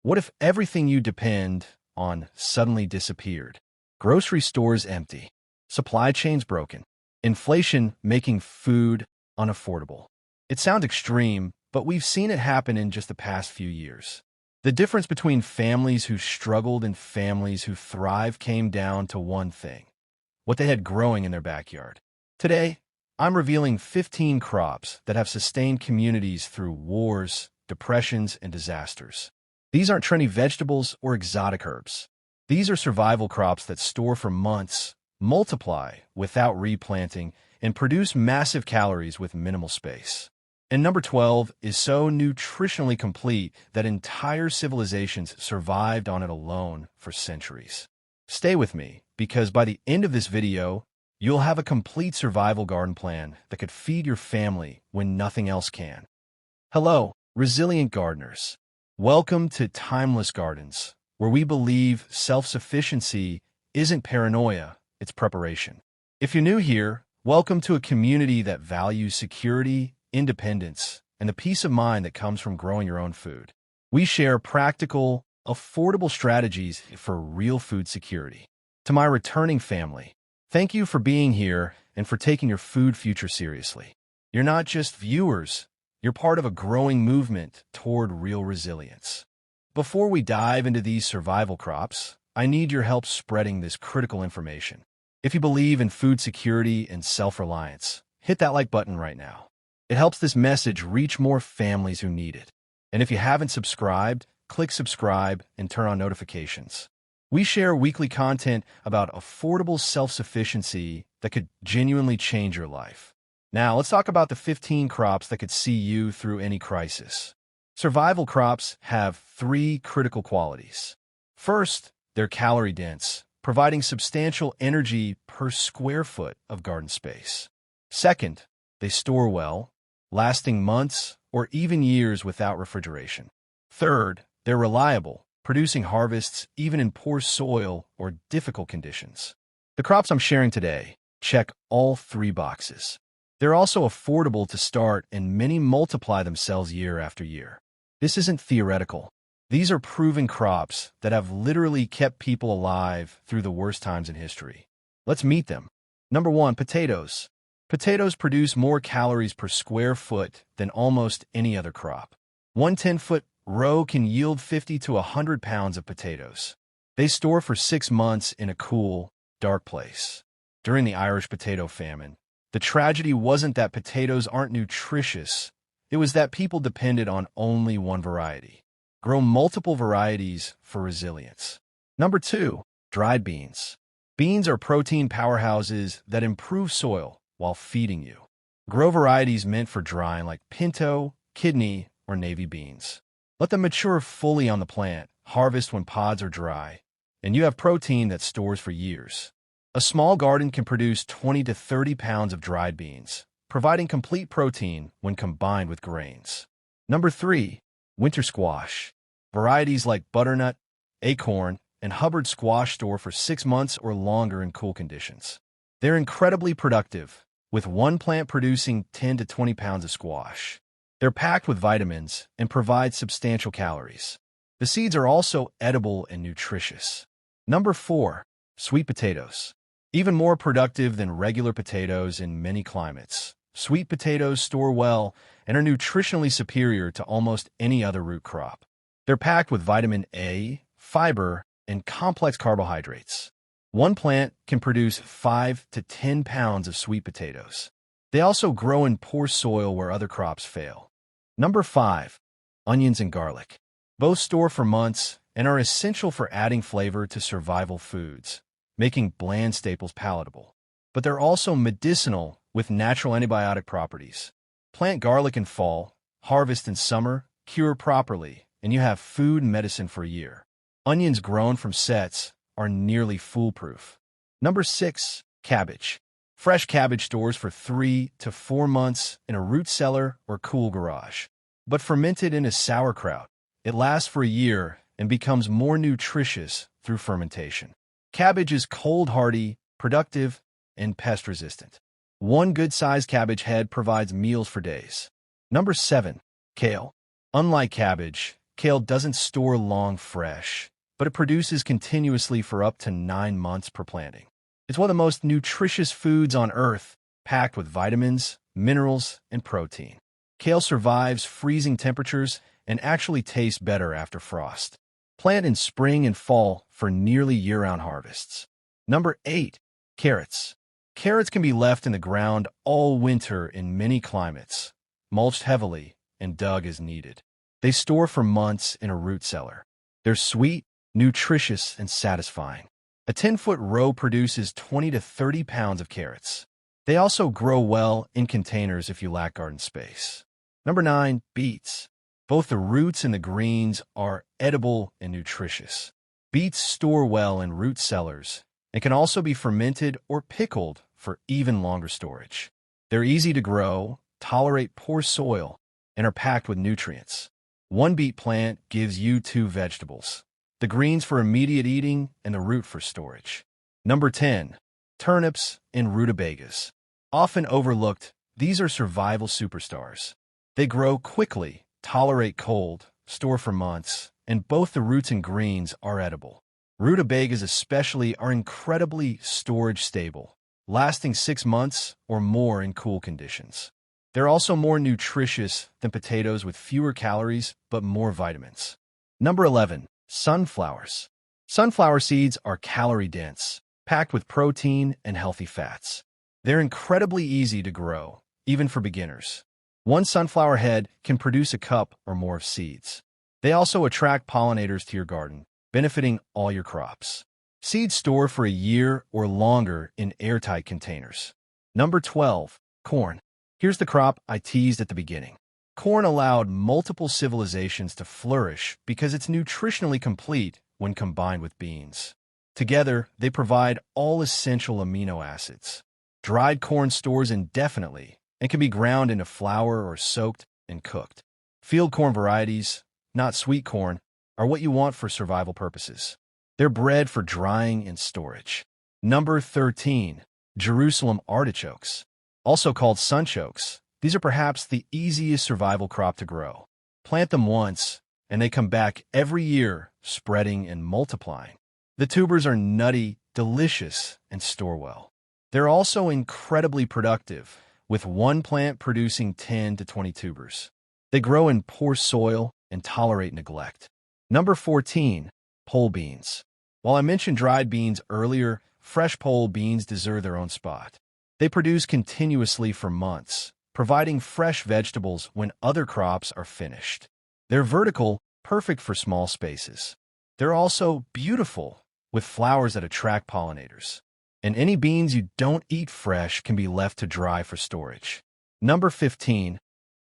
What if everything you depend on suddenly disappeared? Grocery stores empty, supply chains broken, inflation making food unaffordable. It sounds extreme, but we've seen it happen in just the past few years. The difference between families who struggled and families who thrived came down to one thing: what they had growing in their backyard. Today, I'm revealing 15 crops that have sustained communities through wars, depressions, and disasters. These aren't trendy vegetables or exotic herbs. These are survival crops that store for months, multiply without replanting, and produce massive calories with minimal space. And number 12 is so nutritionally complete that entire civilizations survived on it alone for centuries. Stay with me, because by the end of this video, you'll have a complete survival garden plan that could feed your family when nothing else can. Hello, resilient gardeners. Welcome to Timeless Gardens, where we believe self-sufficiency isn't paranoia, it's preparation. If you're new here, welcome to a community that values security, independence, and the peace of mind that comes from growing your own food. We share practical, affordable strategies for real food security. To my returning family, thank you for being here and for taking your food future seriously. You're not just viewers, you're part of a growing movement toward real resilience. Before we dive into these survival crops, I need your help spreading this critical information. If you believe in food security and self-reliance, hit that like button right now. It helps this message reach more families who need it. And if you haven't subscribed, click subscribe and turn on notifications. We share weekly content about affordable self-sufficiency that could genuinely change your life. Now, let's talk about the 15 crops that could see you through any crisis. Survival crops have 3 critical qualities. First, they're calorie-dense, providing substantial energy per square foot of garden space. Second, they store well, lasting months or even years without refrigeration. Third, they're reliable, producing harvests even in poor soil or difficult conditions. The crops I'm sharing today check all 3 boxes. They're also affordable to start, and many multiply themselves year after year. This isn't theoretical. These are proven crops that have literally kept people alive through the worst times in history. Let's meet them. Number 1, potatoes. Potatoes produce more calories per square foot than almost any other crop. One 10-foot row can yield 50 to 100 pounds of potatoes. They store for 6 months in a cool, dark place. During the Irish potato famine, the tragedy wasn't that potatoes aren't nutritious. It was that people depended on only one variety. Grow multiple varieties for resilience. Number 2, dried beans. Beans are protein powerhouses that improve soil while feeding you. Grow varieties meant for drying like pinto, kidney, or navy beans. Let them mature fully on the plant, harvest when pods are dry, and you have protein that stores for years. A small garden can produce 20 to 30 pounds of dried beans, providing complete protein when combined with grains. Number 3, winter squash. Varieties like butternut, acorn, and Hubbard squash store for 6 months or longer in cool conditions. They're incredibly productive, with one plant producing 10 to 20 pounds of squash. They're packed with vitamins and provide substantial calories. The seeds are also edible and nutritious. Number 4, sweet potatoes. Even more productive than regular potatoes in many climates, sweet potatoes store well and are nutritionally superior to almost any other root crop. They're packed with vitamin A, fiber, and complex carbohydrates. One plant can produce 5 to 10 pounds of sweet potatoes. They also grow in poor soil where other crops fail. Number 5, onions and garlic. Both store for months and are essential for adding flavor to survival foods, making bland staples palatable. But they're also medicinal with natural antibiotic properties. Plant garlic in fall, harvest in summer, cure properly, and you have food and medicine for a year. Onions grown from sets are nearly foolproof. Number 6, cabbage. Fresh cabbage stores for 3 to 4 months in a root cellar or cool garage. But fermented into sauerkraut, it lasts for a year and becomes more nutritious through fermentation. Cabbage is cold-hardy, productive, and pest-resistant. One good-sized cabbage head provides meals for days. Number 7, kale. Unlike cabbage, Kale doesn't store long fresh, but it produces continuously for up to 9 months per planting. It's one of the most nutritious foods on Earth, packed with vitamins, minerals, and protein. Kale survives freezing temperatures and actually tastes better after frost. Plant in spring and fall for nearly year-round harvests. Number 8. Carrots. Carrots can be left in the ground all winter in many climates, mulched heavily and dug as needed. They store for months in a root cellar. They're sweet, nutritious, and satisfying. A 10-foot row produces 20 to 30 pounds of carrots. They also grow well in containers if you lack garden space. Number 9. Beets. Both the roots and the greens are edible and nutritious. Beets store well in root cellars and can also be fermented or pickled for even longer storage. They're easy to grow, tolerate poor soil, and are packed with nutrients. One beet plant gives you 2 vegetables: the greens for immediate eating and the root for storage. Number 10. Turnips and Rutabagas. Often overlooked, these are survival superstars. They grow quickly, tolerate cold, store for months, and both the roots and greens are edible. Rutabagas especially are incredibly storage stable, lasting 6 months or more in cool conditions. They're also more nutritious than potatoes with fewer calories but more vitamins. Number 11. Sunflowers. Sunflower seeds are calorie-dense, packed with protein and healthy fats. They're incredibly easy to grow, even for beginners. One sunflower head can produce a cup or more of seeds. They also attract pollinators to your garden, benefiting all your crops. Seeds store for a year or longer in airtight containers. Number 12. Corn. Here's the crop I teased at the beginning. Corn allowed multiple civilizations to flourish because it's nutritionally complete when combined with beans. Together, they provide all essential amino acids. Dried corn stores indefinitely and can be ground into flour or soaked and cooked. Field corn varieties, not sweet corn, are what you want for survival purposes. They're bred for drying and storage. Number 13. Jerusalem artichokes. Also called sunchokes, these are perhaps the easiest survival crop to grow. Plant them once, and they come back every year, spreading and multiplying. The tubers are nutty, delicious, and store well. They're also incredibly productive, with one plant producing 10 to 20 tubers. They grow in poor soil and tolerate neglect. Number 14. Pole beans. While I mentioned dried beans earlier, fresh pole beans deserve their own spot. They produce continuously for months, providing fresh vegetables when other crops are finished. They're vertical, perfect for small spaces. They're also beautiful, with flowers that attract pollinators. And any beans you don't eat fresh can be left to dry for storage. Number 15.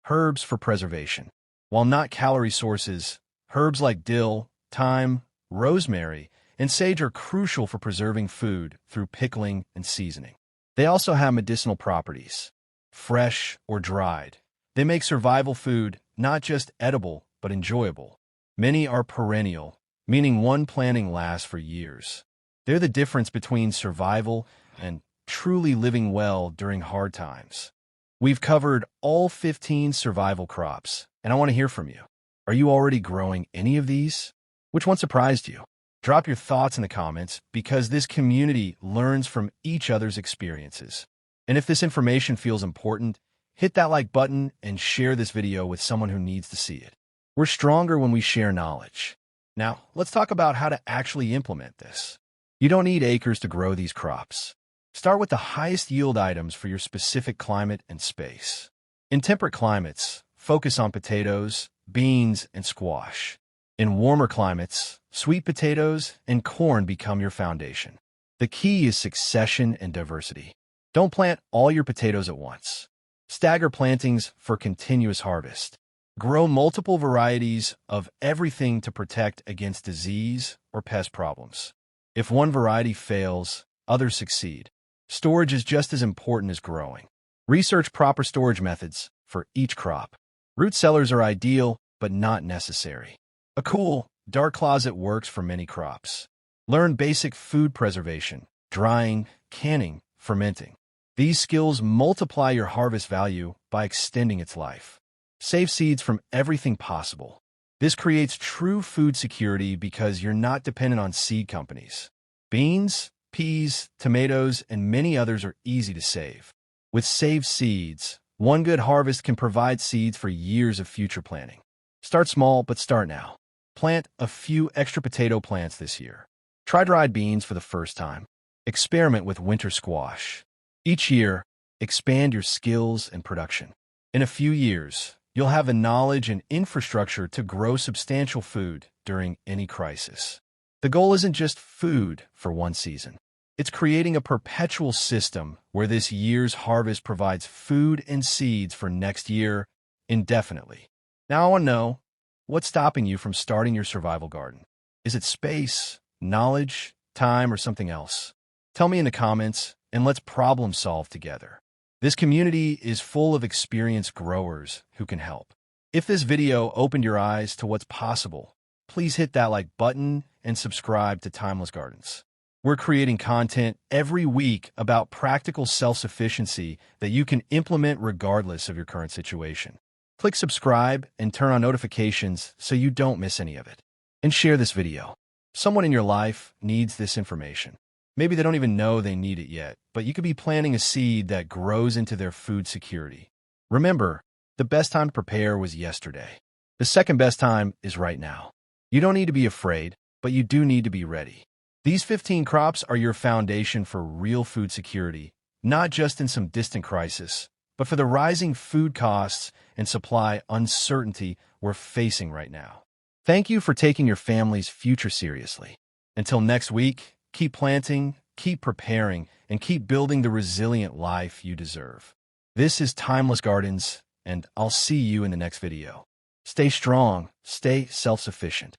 Herbs for preservation. While not calorie sources, herbs like dill, thyme, rosemary, and sage are crucial for preserving food through pickling and seasoning. They also have medicinal properties. Fresh or dried, they make survival food not just edible but enjoyable. Many are perennial, meaning one planting lasts for years. They're the difference between survival and truly living well during hard times. We've covered all 15 survival crops, and I want to hear from you. Are you already growing any of these? Which one surprised you? Drop your thoughts in the comments because this community learns from each other's experiences. And if this information feels important, hit that like button and share this video with someone who needs to see it. We're stronger when we share knowledge. Now, let's talk about how to actually implement this. You don't need acres to grow these crops. Start with the highest yield items for your specific climate and space. In temperate climates, focus on potatoes, beans, and squash. In warmer climates, sweet potatoes and corn become your foundation. The key is succession and diversity. Don't plant all your potatoes at once. Stagger plantings for continuous harvest. Grow multiple varieties of everything to protect against disease or pest problems. If one variety fails, others succeed. Storage is just as important as growing. Research proper storage methods for each crop. Root cellars are ideal, but not necessary. A cool, dark closet works for many crops. Learn basic food preservation, drying, canning, fermenting. These skills multiply your harvest value by extending its life. Save seeds from everything possible. This creates true food security because you're not dependent on seed companies. Beans, peas, tomatoes, and many others are easy to save. With saved seeds, one good harvest can provide seeds for years of future planting. Start small, but start now. Plant a few extra potato plants this year. Try dried beans for the first time. Experiment with winter squash. Each year, expand your skills and production. In a few years, you'll have the knowledge and infrastructure to grow substantial food during any crisis. The goal isn't just food for one season. It's creating a perpetual system where this year's harvest provides food and seeds for next year indefinitely. Now I want to know, what's stopping you from starting your survival garden? Is it space, knowledge, time, or something else? Tell me in the comments, and let's problem solve together. This community is full of experienced growers who can help. If this video opened your eyes to what's possible, please hit that like button and subscribe to Timeless Gardens. We're creating content every week about practical self-sufficiency that you can implement regardless of your current situation. Click subscribe and turn on notifications so you don't miss any of it. And share this video. Someone in your life needs this information. Maybe they don't even know they need it yet, but you could be planting a seed that grows into their food security. Remember, the best time to prepare was yesterday. The second best time is right now. You don't need to be afraid, but you do need to be ready. These 15 crops are your foundation for real food security, not just in some distant crisis, but for the rising food costs and supply uncertainty we're facing right now. Thank you for taking your family's future seriously. Until next week, keep planting, keep preparing, and keep building the resilient life you deserve. This is Timeless Gardens, and I'll see you in the next video. Stay strong, stay self-sufficient.